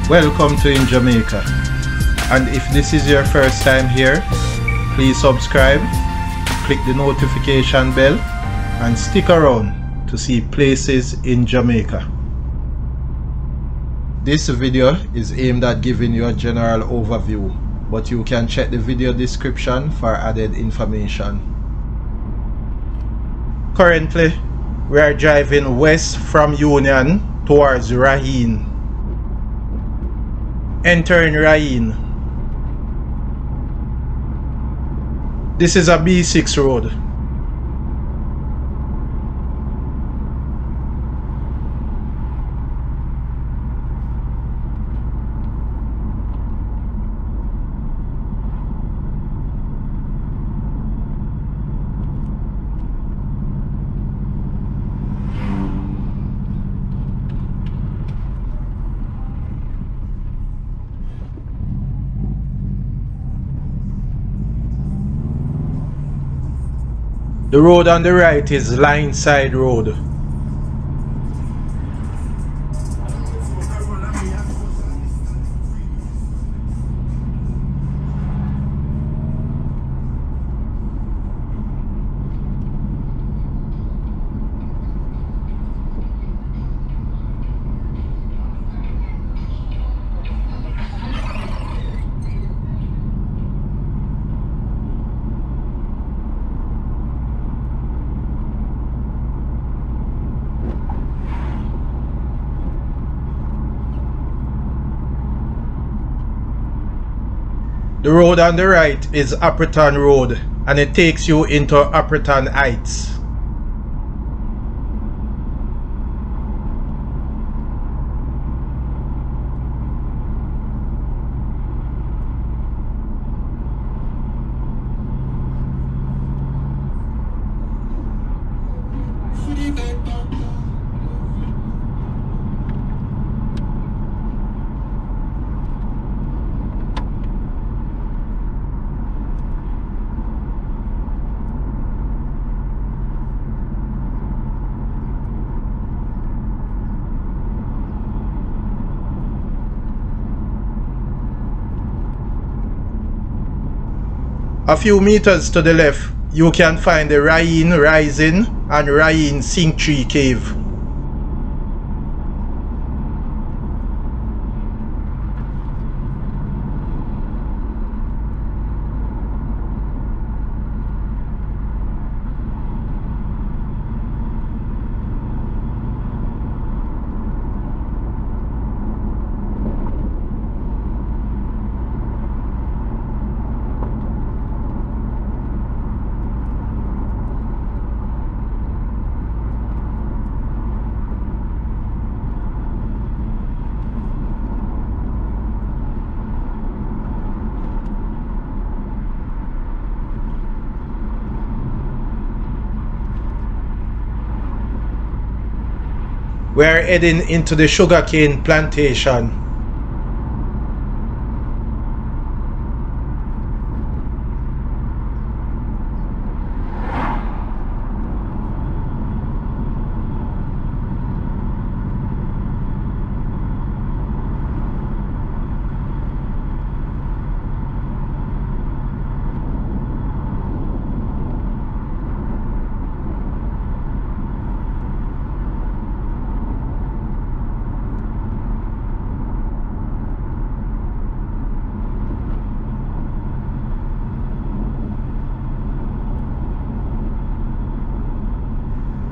Welcome to In Jamaica, and if this is your first time here, please subscribe, click the notification bell and stick around to see places in Jamaica. This video is aimed at giving you a general overview, but you can check the video description for added information. Currently, we are driving west from Union towards Raheen. Entering Raheen. This is a B6 road. The road on the right is Lineside Road. The road on the right is Upperton Road, and it takes you into Upperton Heights. A few meters to the left, you can find the Raheen Rising and Raheen Sink Tree Cave. We are heading into the sugarcane plantation.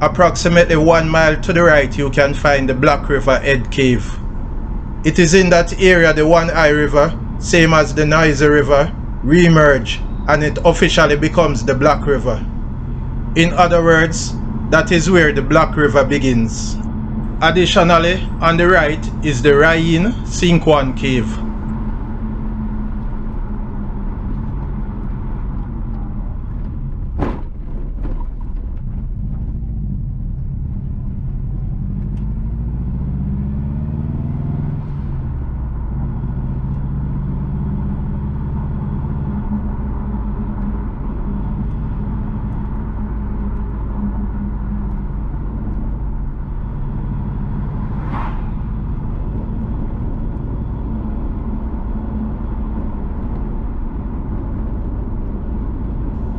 Approximately 1 mile to the right, you can find the Black River Head Cave. It is in that area the One Eye River, same as the Noisy River, re-merge, and it officially becomes the Black River. In other words, that is where the Black River begins. Additionally, on the right is the Raheen Sink One Cave.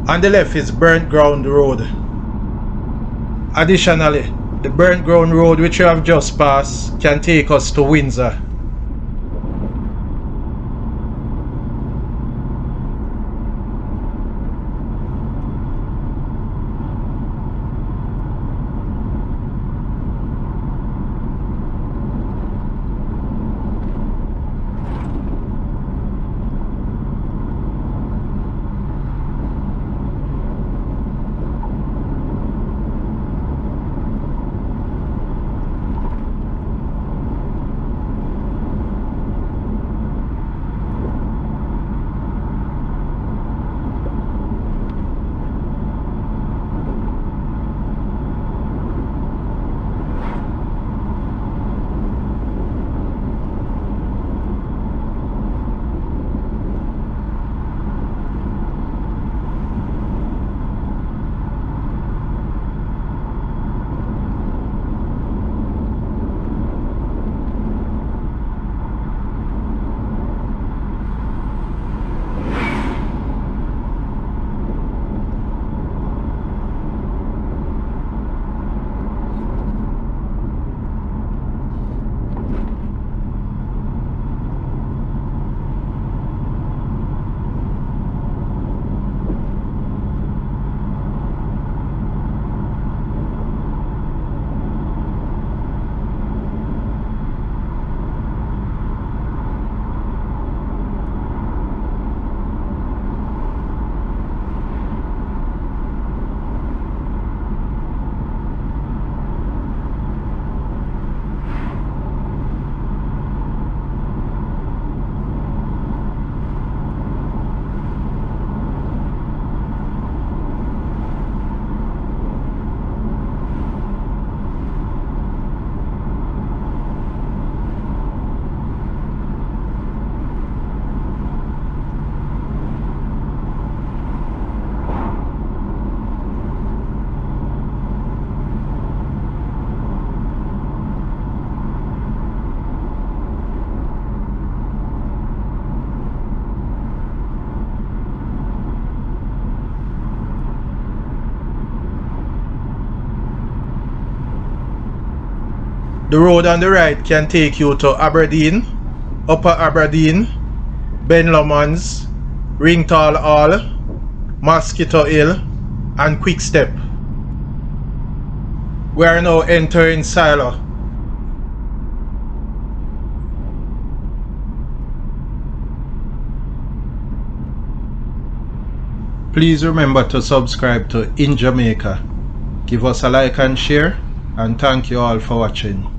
On the left is Burnt Ground Road. Additionally, the Burnt Ground Road which you have just passed can take us to Windsor. The road on the right can take you to Aberdeen, Upper Aberdeen, Ben Lomond, Ringtall Hall, Mosquito Hill and Quickstep. We are now entering Silo. Please remember to subscribe to In Jamaica. Give us a like and share, and thank you all for watching.